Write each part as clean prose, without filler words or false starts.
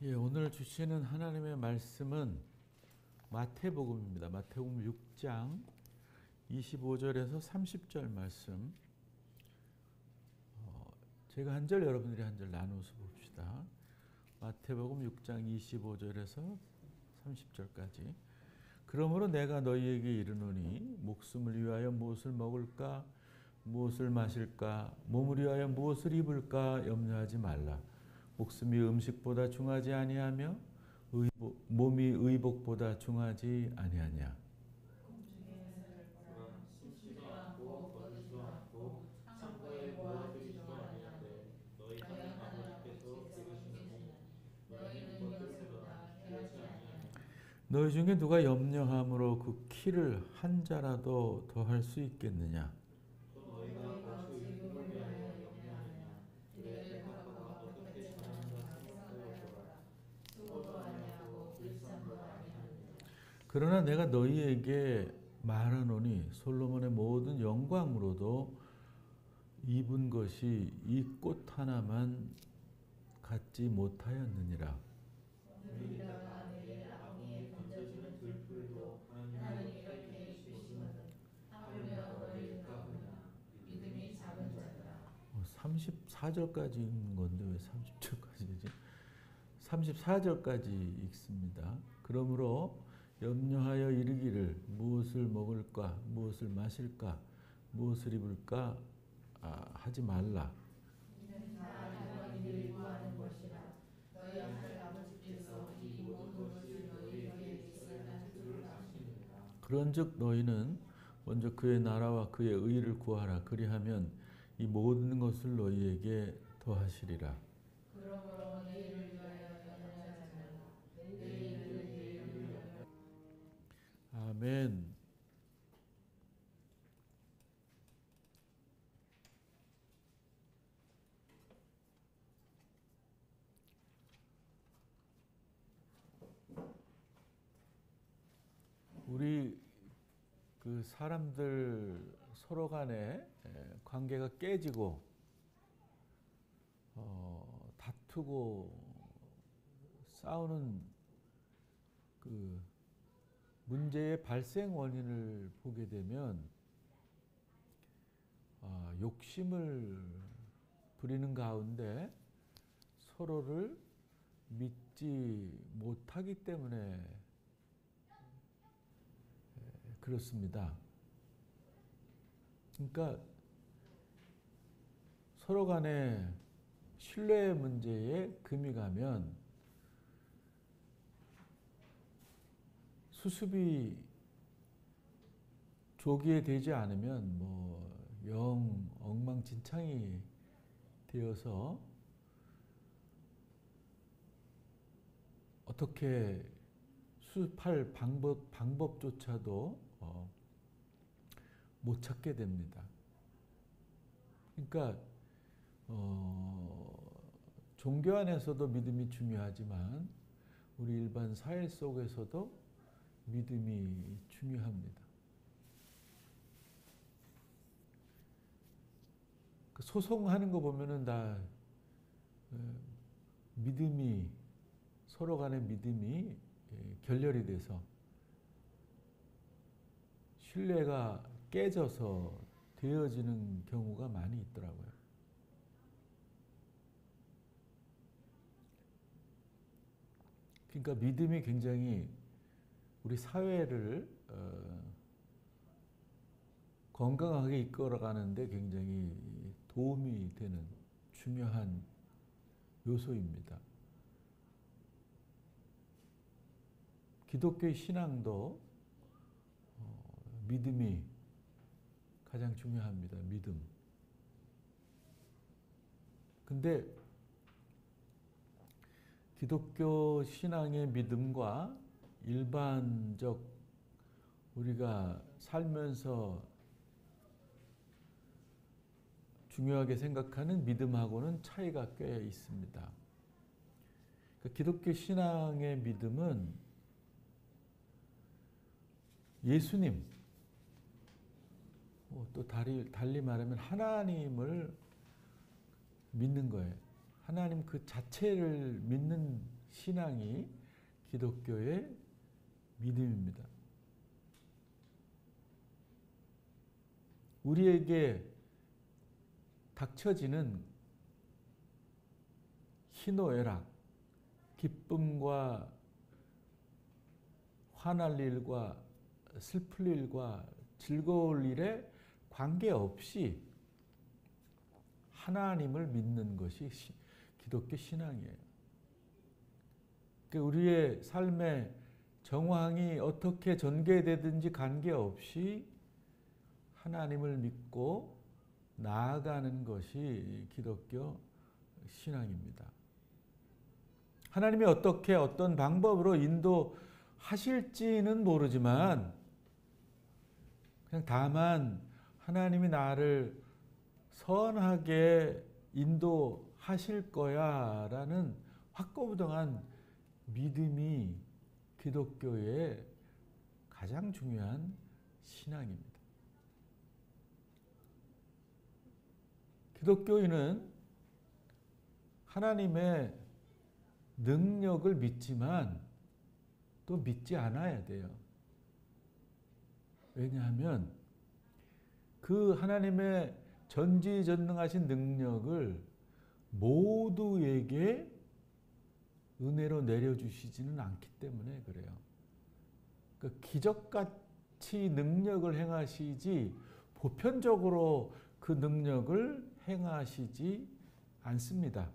예, 오늘 주시는 하나님의 말씀은 마태복음입니다. 마태복음 6장 25절에서 30절 말씀. 제가 한 절, 여러분들이 한 절 나눠서 봅시다. 마태복음 6장 25절에서 30절까지. 그러므로 내가 너희에게 이르노니 목숨을 위하여 무엇을 먹을까, 무엇을 마실까, 몸을 위하여 무엇을 입을까 염려하지 말라. 목숨이 음식보다 중하지 아니하며 몸이 의복보다 중하지 아니하냐. 너희 중에 누가 염려함으로 그 키를 한 자라도 더 할 수 있겠느냐. 그러나 내가 너희에게 말하노니 솔로몬의 모든 영광으로도 입은 것이 이 꽃 하나만 갖지 못하였느니라. 믿음이 작은 자들아. 34절까지 읽는 건데 왜 30절까지지? 34절까지 읽습니다. 그러므로 염려하여 이르기를 무엇을 먹을까, 무엇을 마실까, 무엇을 입을까 하지 말라. 그런즉 너희는 먼저 그의 나라와 그의 의를 구하라. 그리하면 이 모든 것을 너희에게 더하시리라. 아멘. 우리 그 사람들 서로 간에 관계가 깨지고 다투고 싸우는 그 문제의 발생 원인을 보게 되면 욕심을 부리는 가운데 서로를 믿지 못하기 때문에 그렇습니다. 그러니까 서로 간에 신뢰 문제에 금이 가면 수습이 조기에 되지 않으면 영 엉망진창이 되어서 어떻게 수습할 방법조차도 못 찾게 됩니다. 그러니까 종교 안에서도 믿음이 중요하지만 우리 일반 사회 속에서도 믿음이 중요합니다. 소송하는 거 보면은 다 믿음이 서로 간의 믿음이 결렬이 돼서 신뢰가 깨져서 되어지는 경우가 많이 있더라고요. 그러니까 믿음이 굉장히 우리 사회를 건강하게 이끌어가는데 굉장히 도움이 되는 중요한 요소입니다. 기독교의 신앙도 믿음이 가장 중요합니다. 믿음. 근데 기독교 신앙의 믿음과 일반적 우리가 살면서 중요하게 생각하는 믿음하고는 차이가 꽤 있습니다. 그러니까 기독교 신앙의 믿음은 예수님, 또 달리 말하면 하나님을 믿는 거예요. 하나님 그 자체를 믿는 신앙이 기독교의 믿음입니다. 우리에게 닥쳐지는 희노애락, 기쁨과 화날 일과 슬플 일과 즐거울 일에 관계없이 하나님을 믿는 것이 기독교 신앙이에요. 우리의 삶의 정황이 어떻게 전개되든지 관계없이 하나님을 믿고 나아가는 것이 기독교 신앙입니다. 하나님이 어떻게 어떤 방법으로 인도하실지는 모르지만 그냥 다만 하나님이 나를 선하게 인도하실 거야 라는 확고부동한 믿음이 기독교의 가장 중요한 신앙입니다. 기독교인은 하나님의 능력을 믿지만 또 믿지 않아야 돼요. 왜냐하면 그 하나님의 전지전능하신 능력을 모두에게 은혜로 내려주시지는 않기 때문에 그래요. 그러니까 기적같이 능력을 행하시지 보편적으로 그 능력을 행하시지 않습니다.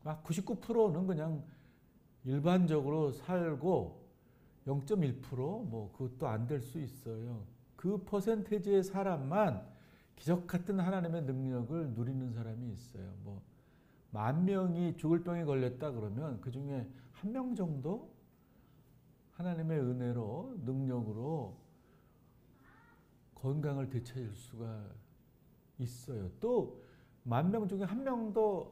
막 99%는 그냥 일반적으로 살고 0.1% 뭐 그것도 안 될 수 있어요. 그 퍼센테이지의 사람만 기적 같은 하나님의 능력을 누리는 사람이 있어요. 뭐 10,000명이 죽을 병에 걸렸다 그러면 그 중에 1명 정도 하나님의 은혜로 능력으로 건강을 되찾을 수가 있어요. 또 10,000명 중에 1명도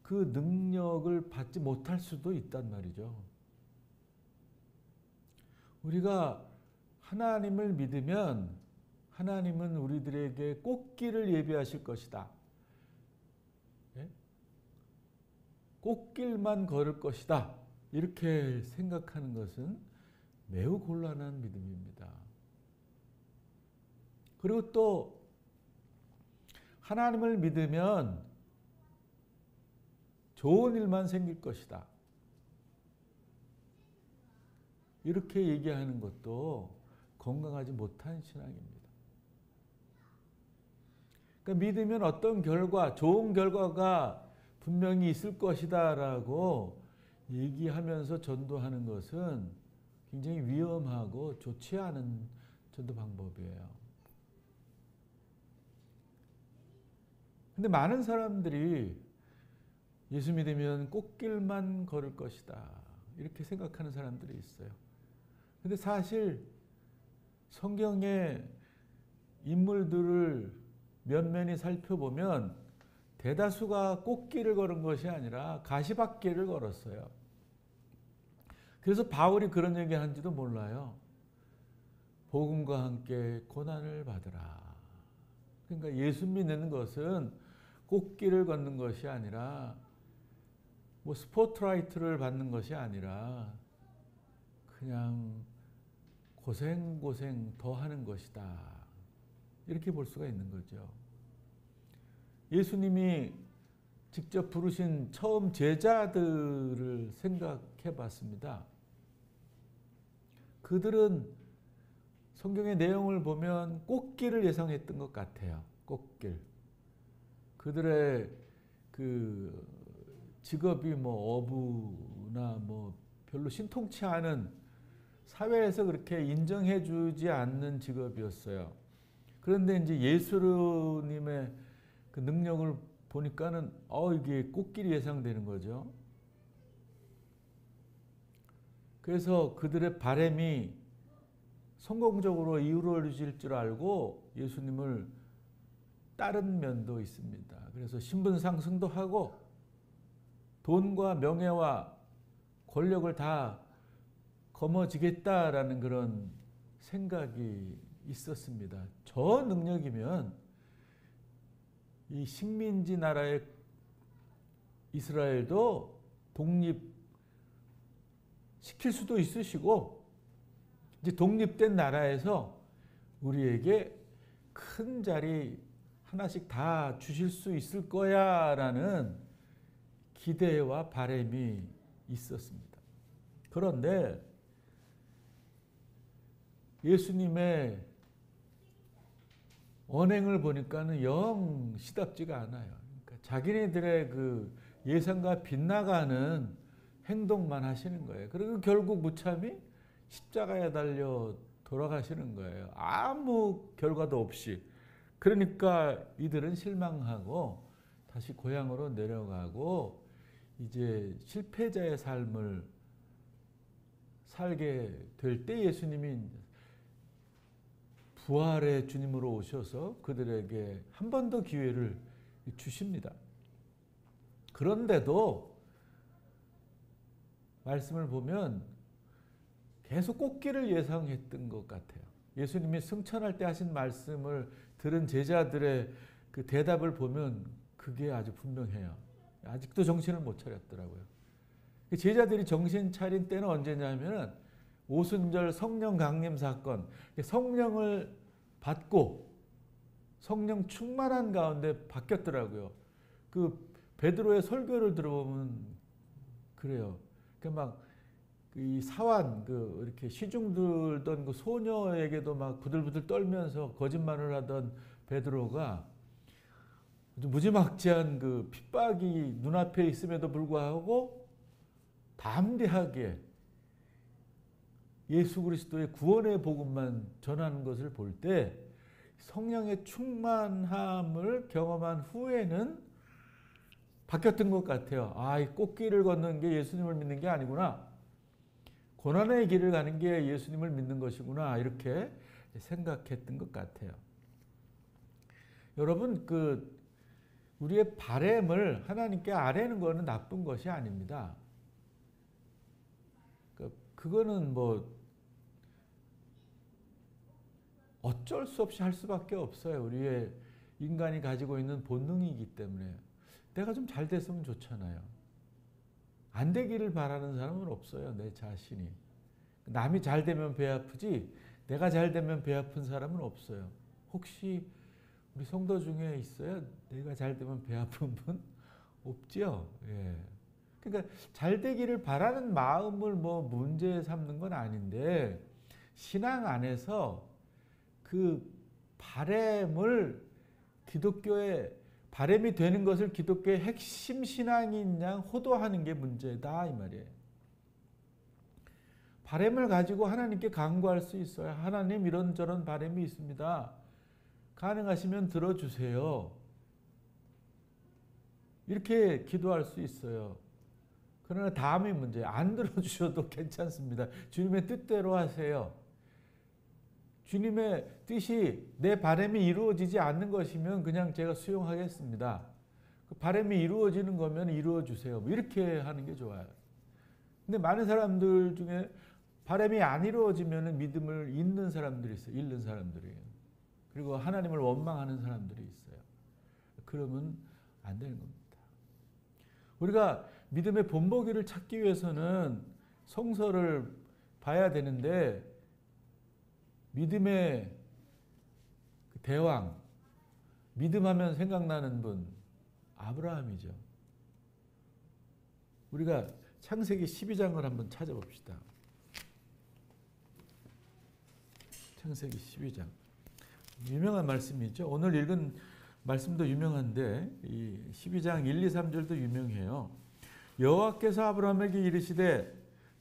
그 능력을 받지 못할 수도 있단 말이죠. 우리가 하나님을 믿으면 하나님은 우리들에게 꽃길을 예비하실 것이다. 예? 꽃길만 걸을 것이다. 이렇게 생각하는 것은 매우 곤란한 믿음입니다. 그리고 또 하나님을 믿으면 좋은 일만 생길 것이다. 이렇게 얘기하는 것도 건강하지 못한 신앙입니다. 그러니까 믿으면 어떤 결과, 좋은 결과가 분명히 있을 것이다 라고 얘기하면서 전도하는 것은 굉장히 위험하고 좋지 않은 전도 방법이에요. 근데 많은 사람들이 예수 믿으면 꽃길만 걸을 것이다. 이렇게 생각하는 사람들이 있어요. 근데 사실 성경의 인물들을 면면히 살펴보면 대다수가 꽃길을 걸은 것이 아니라 가시밭길을 걸었어요. 그래서 바울이 그런 얘기 한지도 몰라요. 복음과 함께 고난을 받으라. 그러니까 예수 믿는 것은 꽃길을 걷는 것이 아니라 뭐 스포트라이트를 받는 것이 아니라 그냥 고생 더 하는 것이다. 이렇게 볼 수가 있는 거죠. 예수님이 직접 부르신 처음 제자들을 생각해 봤습니다. 그들은 성경의 내용을 보면 꽃길을 예상했던 것 같아요. 꽃길. 그들의 그 직업이 뭐 어부나 뭐 별로 신통치 않은 사회에서 그렇게 인정해 주지 않는 직업이었어요. 그런데 이제 예수님의 그 능력을 보니까는 이게 꽃길이 예상되는 거죠. 그래서 그들의 바람이 성공적으로 이루어질 줄 알고 예수님을 따른 면도 있습니다. 그래서 신분 상승도 하고 돈과 명예와 권력을 다 거머쥐겠다라는 그런 생각이 있었습니다. 저 능력이면 이 식민지 나라에 이스라엘도 독립시킬 수도 있으시고 이제 독립된 나라에서 우리에게 큰 자리 하나씩 다 주실 수 있을 거야 라는 기대와 바람이 있었습니다. 그런데 예수님의 언행을 보니까는 영 시답지가 않아요. 그러니까 자기네들의 그 예상과 빗나가는 행동만 하시는 거예요. 그리고 결국 무참히 십자가에 달려 돌아가시는 거예요. 아무 결과도 없이. 그러니까 이들은 실망하고 다시 고향으로 내려가고 이제 실패자의 삶을 살게 될 때 예수님이 부활의 주님으로 오셔서 그들에게 한 번 더 기회를 주십니다. 그런데도 말씀을 보면 계속 꽂기를 예상했던 것 같아요. 예수님이 승천할 때 하신 말씀을 들은 제자들의 그 대답을 보면 그게 아주 분명해요. 아직도 정신을 못 차렸더라고요. 제자들이 정신 차린 때는 언제냐면은 오순절 성령 강림 사건, 성령을 받고 성령 충만한 가운데 바뀌었더라고요. 그 베드로의 설교를 들어보면 그래요. 막 이 사환 이렇게 시중 들던 그 소녀에게도 막 부들부들 떨면서 거짓말을 하던 베드로가 무지막지한 그 핍박이 눈앞에 있음에도 불구하고 담대하게 예수 그리스도의 구원의 복음만 전하는 것을 볼 때 성령의 충만함을 경험한 후에는 바뀌었던 것 같아요. 아, 이 꽃길을 걷는 게 예수님을 믿는 게 아니구나. 고난의 길을 가는 게 예수님을 믿는 것이구나. 이렇게 생각했던 것 같아요. 여러분, 우리의 바램을 하나님께 아뢰는 것은 나쁜 것이 아닙니다. 그거는 뭐 어쩔 수 없이 할 수밖에 없어요. 우리의 인간이 가지고 있는 본능이기 때문에. 내가 좀 잘 됐으면 좋잖아요. 안 되기를 바라는 사람은 없어요. 내 자신이. 남이 잘 되면 배 아프지 내가 잘 되면 배 아픈 사람은 없어요. 혹시 우리 성도 중에 있어요? 내가 잘 되면 배 아픈 분? 없죠. 예. 그러니까 잘 되기를 바라는 마음을 뭐 문제 삼는 건 아닌데 신앙 안에서 그 바램을 기독교의 바램이 되는 것을 기독교의 핵심 신앙인 양 호도하는 게 문제다 이 말이에요. 바램을 가지고 하나님께 간구할 수 있어요. 하나님 이런저런 바램이 있습니다. 가능하시면 들어주세요. 이렇게 기도할 수 있어요. 그러나 다음이 문제예요. 안 들어주셔도 괜찮습니다. 주님의 뜻대로 하세요. 주님의 뜻이 내 바람이 이루어지지 않는 것이면 그냥 제가 수용하겠습니다. 그 바람이 이루어지는 거면 이루어 주세요. 뭐 이렇게 하는 게 좋아요. 근데 많은 사람들 중에 바람이 안 이루어지면 믿음을 잃는 사람들이 있어요. 잃는 사람들이. 그리고 하나님을 원망하는 사람들이 있어요. 그러면 안 되는 겁니다. 우리가 믿음의 본보기를 찾기 위해서는 성서를 봐야 되는데 믿음의 대왕, 믿음하면 생각나는 분, 아브라함이죠. 우리가 창세기 12장을 한번 찾아봅시다. 창세기 12장. 유명한 말씀이죠. 오늘 읽은 말씀도 유명한데 이 12장 1, 2, 3절도 유명해요. 여호와께서 아브라함에게 이르시되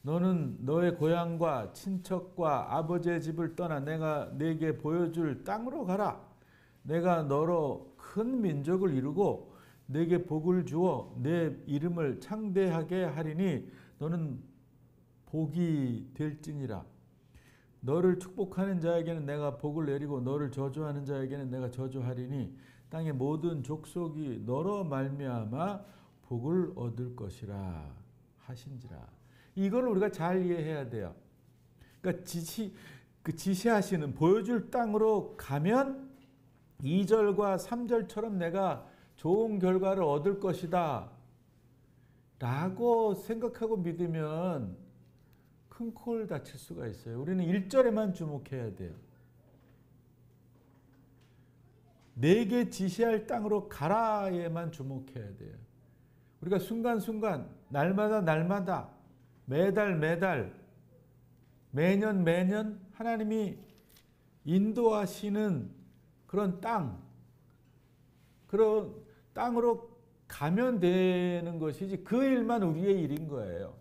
너는 너의 고향과 친척과 아버지의 집을 떠나 내가 네게 보여줄 땅으로 가라. 내가 너로 큰 민족을 이루고 네게 복을 주어 내 이름을 창대하게 하리니 너는 복이 될지니라. 너를 축복하는 자에게는 내가 복을 내리고 너를 저주하는 자에게는 내가 저주하리니 땅의 모든 족속이 너로 말미암아 복을 얻을 것이라 하신지라. 이걸 우리가 잘 이해해야 돼요. 그러니까 지시하시는 보여줄 땅으로 가면 2절과 3절처럼 내가 좋은 결과를 얻을 것이다. 라고 생각하고 믿으면 큰 콜 다칠 수가 있어요. 우리는 1절에만 주목해야 돼요. 내게 지시할 땅으로 가라에만 주목해야 돼요. 우리가 순간순간 날마다 매달 매년 하나님이 인도하시는 그런 그런 땅으로 가면 되는 것이지 그 일만 우리의 일인 거예요.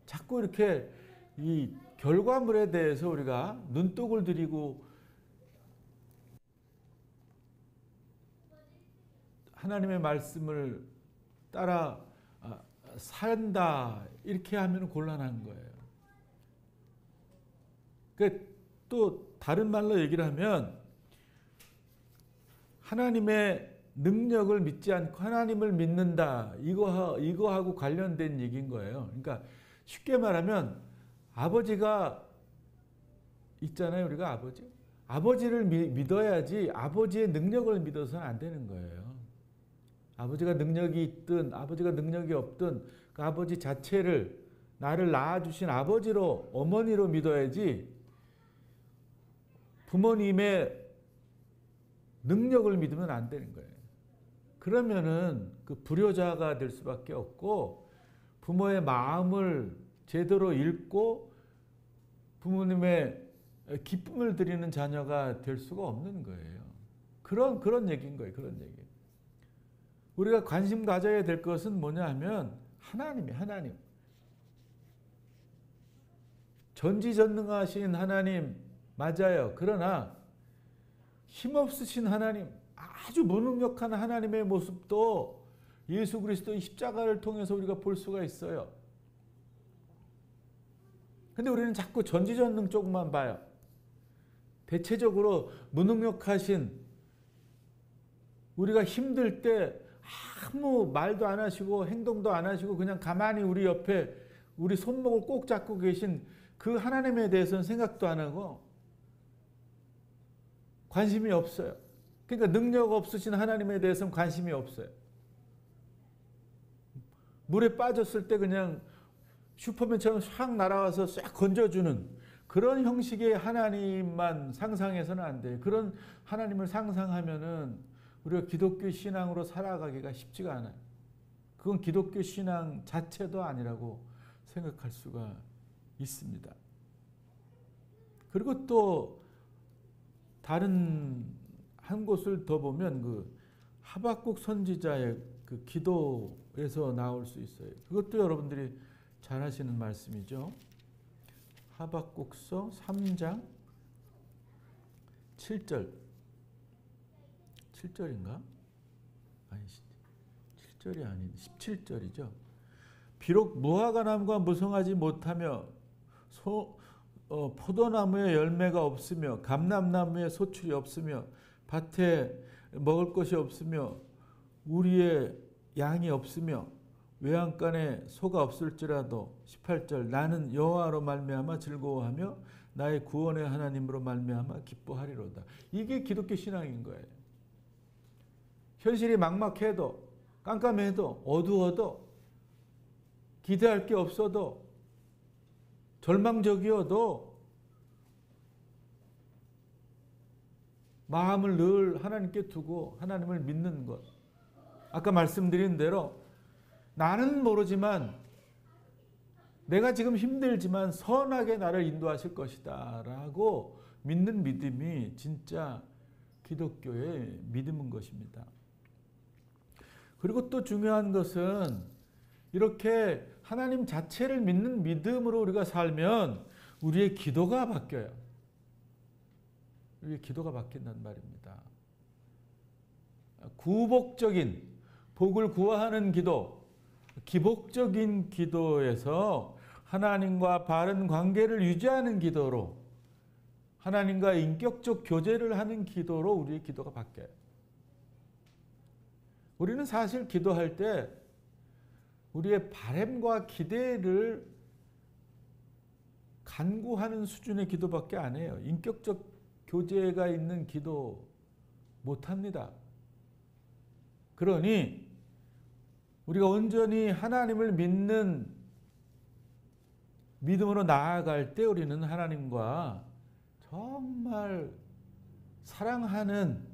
자꾸 이렇게 이 결과물에 대해서 우리가 눈독을 들이고 하나님의 말씀을 따라 산다 이렇게 하면 곤란한 거예요. 또 다른 말로 얘기를 하면 하나님의 능력을 믿지 않고 하나님을 믿는다 이거하고 관련된 얘기인 거예요. 그러니까 쉽게 말하면 아버지가 있잖아요. 우리가 아버지를 믿어야지 아버지의 능력을 믿어서는 안 되는 거예요. 아버지가 능력이 있든 아버지가 능력이 없든 그 아버지 자체를 나를 낳아주신 아버지로 어머니로 믿어야지 부모님의 능력을 믿으면 안 되는 거예요. 그러면은 그 불효자가 될 수밖에 없고 부모의 마음을 제대로 읽고 부모님의 기쁨을 드리는 자녀가 될 수가 없는 거예요. 그런 얘기인 거예요. 그런 얘기. 우리가 관심 가져야 될 것은 뭐냐 하면 하나님. 전지전능하신 하나님 맞아요. 그러나 힘없으신 하나님, 아주 무능력한 하나님의 모습도 예수 그리스도의 십자가를 통해서 우리가 볼 수가 있어요. 근데 우리는 자꾸 전지전능 쪽만 봐요. 대체적으로 무능력하신 우리가 힘들 때 아무 말도 안 하시고 행동도 안 하시고 그냥 가만히 우리 옆에 우리 손목을 꼭 잡고 계신 그 하나님에 대해서는 생각도 안 하고 관심이 없어요. 그러니까 능력 없으신 하나님에 대해서는 관심이 없어요. 물에 빠졌을 때 그냥 슈퍼맨처럼 샥 날아와서 싹 건져주는 그런 형식의 하나님만 상상해서는 안 돼요. 그런 하나님을 상상하면은 우리가 기독교 신앙으로 살아가기가 쉽지가 않아요. 그건 기독교 신앙 자체도 아니라고 생각할 수가 있습니다. 그리고 또 다른 한 곳을 더 보면 그 하박국 선지자의 그 기도에서 나올 수 있어요. 그것도 여러분들이 잘 하시는 말씀이죠. 하박국서 3장 7절. 7절인가? 아니 7절이 아닌 17절이죠. 비록 무화과 나무가 무성하지 못하며 포도나무에 열매가 없으며 감람나무에 소출이 없으며 밭에 먹을 것이 없으며 우리의 양이 없으며 외양간에 소가 없을지라도 18절 나는 여호와로 말미암아 즐거워하며 나의 구원의 하나님으로 말미암아 기뻐하리로다. 이게 기독교 신앙인 거예요. 현실이 막막해도 깜깜해도 어두워도 기대할 게 없어도 절망적이어도 마음을 늘 하나님께 두고 하나님을 믿는 것. 아까 말씀드린 대로 나는 모르지만 내가 지금 힘들지만 선하게 나를 인도하실 것이다 라고 믿는 믿음이 진짜 기독교의 믿음인 것입니다. 그리고 또 중요한 것은 이렇게 하나님 자체를 믿는 믿음으로 우리가 살면 우리의 기도가 바뀌어요. 우리의 기도가 바뀐단 말입니다. 구복적인 복을 구하는 기도, 기복적인 기도에서 하나님과 바른 관계를 유지하는 기도로 하나님과 인격적 교제를 하는 기도로 우리의 기도가 바뀌어요. 우리는 사실 기도할 때 우리의 바람과 기대를 간구하는 수준의 기도밖에 안 해요. 인격적 교제가 있는 기도 못합니다. 그러니 우리가 온전히 하나님을 믿는 믿음으로 나아갈 때 우리는 하나님과 정말 사랑하는,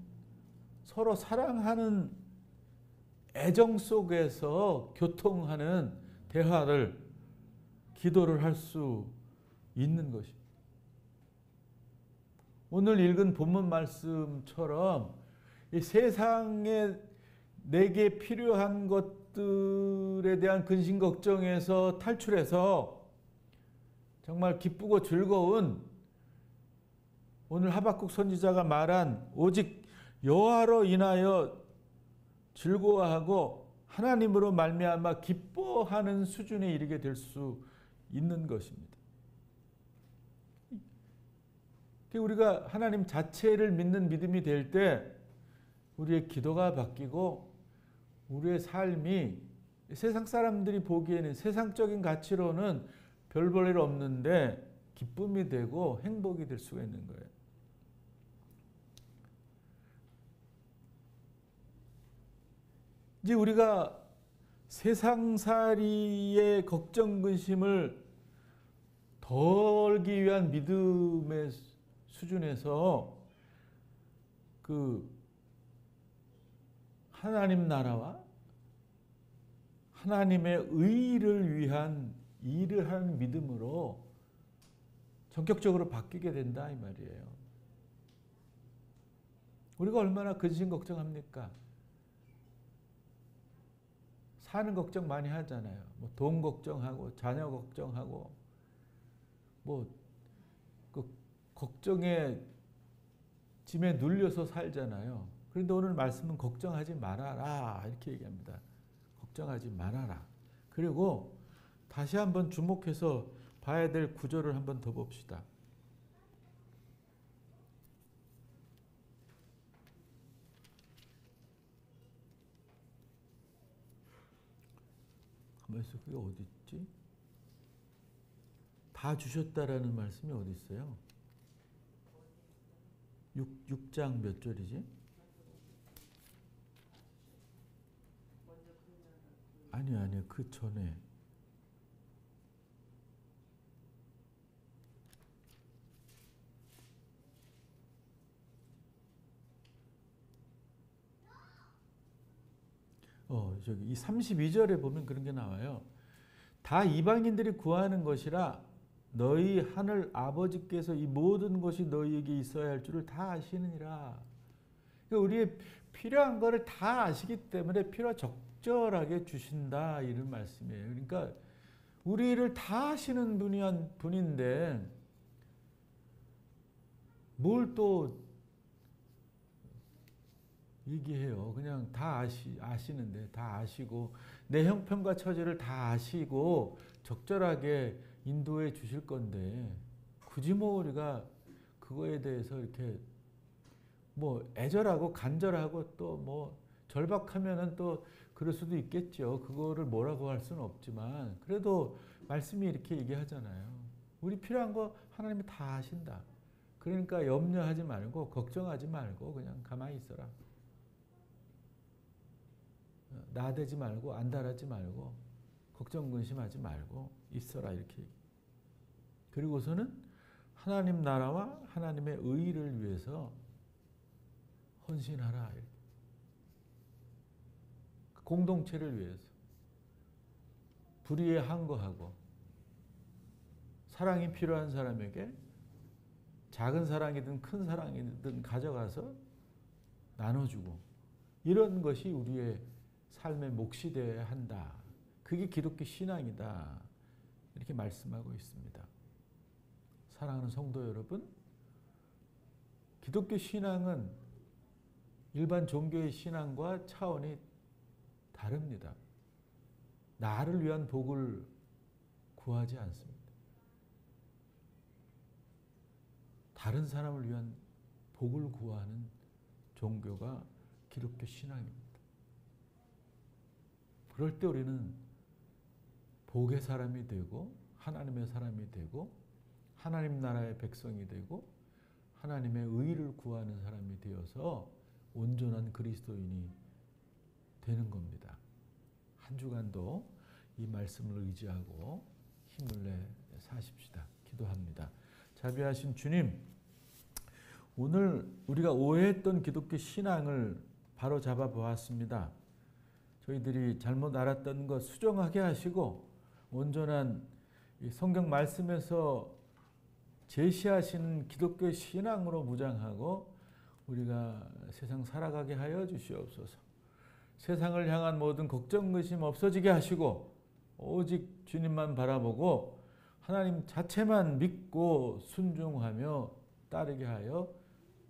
서로 사랑하는 애정 속에서 교통하는 대화를, 기도를 할 수 있는 것입니다. 오늘 읽은 본문 말씀처럼 이 세상에 내게 필요한 것들에 대한 근심 걱정에서 탈출해서 정말 기쁘고 즐거운, 오늘 하박국 선지자가 말한 오직 여호와로 인하여 즐거워하고 하나님으로 말미암아 기뻐하는 수준에 이르게 될 수 있는 것입니다. 우리가 하나님 자체를 믿는 믿음이 될 때 우리의 기도가 바뀌고 우리의 삶이 세상 사람들이 보기에는, 세상적인 가치로는 별 볼 일 없는데 기쁨이 되고 행복이 될 수가 있는 거예요. 이제 우리가 세상살이의 걱정 근심을 덜기 위한 믿음의 수준에서 그 하나님 나라와 하나님의 의를 위한 일을 하는 믿음으로 전격적으로 바뀌게 된다 이 말이에요. 우리가 얼마나 근심 걱정합니까? 사는 걱정 많이 하잖아요. 뭐 돈 걱정하고 자녀 걱정하고 뭐 그 걱정에 짐에 눌려서 살잖아요. 그런데 오늘 말씀은 걱정하지 말아라 이렇게 얘기합니다. 걱정하지 말아라. 그리고 다시 한번 주목해서 봐야 될 구절을 한번 더 봅시다. 가만있어, 그게 어디 있지? 다 주셨다라는 말씀이 어디 있어요? 6장 몇 절이지? 아니요, 그 전에. 저기 이 32절에 보면 그런 게 나와요. 다 이방인들이 구하는 것이라 너희 하늘 아버지께서 이 모든 것이 너희에게 있어야 할 줄을 다 아시느니라. 그러니까 우리의 필요한 거를 다 아시기 때문에 필요가 적절하게 주신다 이런 말씀이에요. 그러니까 우리를 다 아시는 분인데 뭘 또 얘기해요. 그냥 다 아시는데, 다 아시고 내 형편과 처지를 다 아시고 적절하게 인도해 주실 건데 굳이 뭐 우리가 그거에 대해서 이렇게 뭐 애절하고 간절하고 또 뭐 절박하면은 또 그럴 수도 있겠죠. 그거를 뭐라고 할 수는 없지만 그래도 말씀이 이렇게 얘기하잖아요. 우리 필요한 거 하나님이 다 아신다. 그러니까 염려하지 말고 걱정하지 말고 그냥 가만히 있어라. 나대지 말고 안달하지 말고 걱정 근심하지 말고 있어라 이렇게. 그리고서는 하나님 나라와 하나님의 의를 위해서 헌신하라. 공동체를 위해서 불의에 항거하고 사랑이 필요한 사람에게 작은 사랑이든 큰 사랑이든 가져가서 나눠주고 이런 것이 우리의 삶의 몫이 되어야 한다. 그게 기독교 신앙이다. 이렇게 말씀하고 있습니다. 사랑하는 성도 여러분, 기독교 신앙은 일반 종교의 신앙과 차원이 다릅니다. 나를 위한 복을 구하지 않습니다. 다른 사람을 위한 복을 구하는 종교가 기독교 신앙입니다. 그럴 때 우리는 복의 사람이 되고 하나님의 사람이 되고 하나님 나라의 백성이 되고 하나님의 의를 구하는 사람이 되어서 온전한 그리스도인이 되는 겁니다. 한 주간도 이 말씀을 의지하고 힘을 내 사십시다. 기도합니다. 자비하신 주님, 오늘 우리가 오해했던 기독교 신앙을 바로 잡아 보았습니다. 저희들이 잘못 알았던 것 수정하게 하시고 온전한 이 성경 말씀에서 제시하시는 기독교 신앙으로 무장하고 우리가 세상 살아가게 하여 주시옵소서. 세상을 향한 모든 걱정, 의심 없어지게 하시고 오직 주님만 바라보고 하나님 자체만 믿고 순종하며 따르게 하여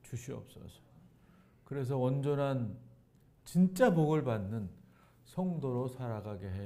주시옵소서. 그래서 온전한 진짜 복을 받는 성도로 살아가게 해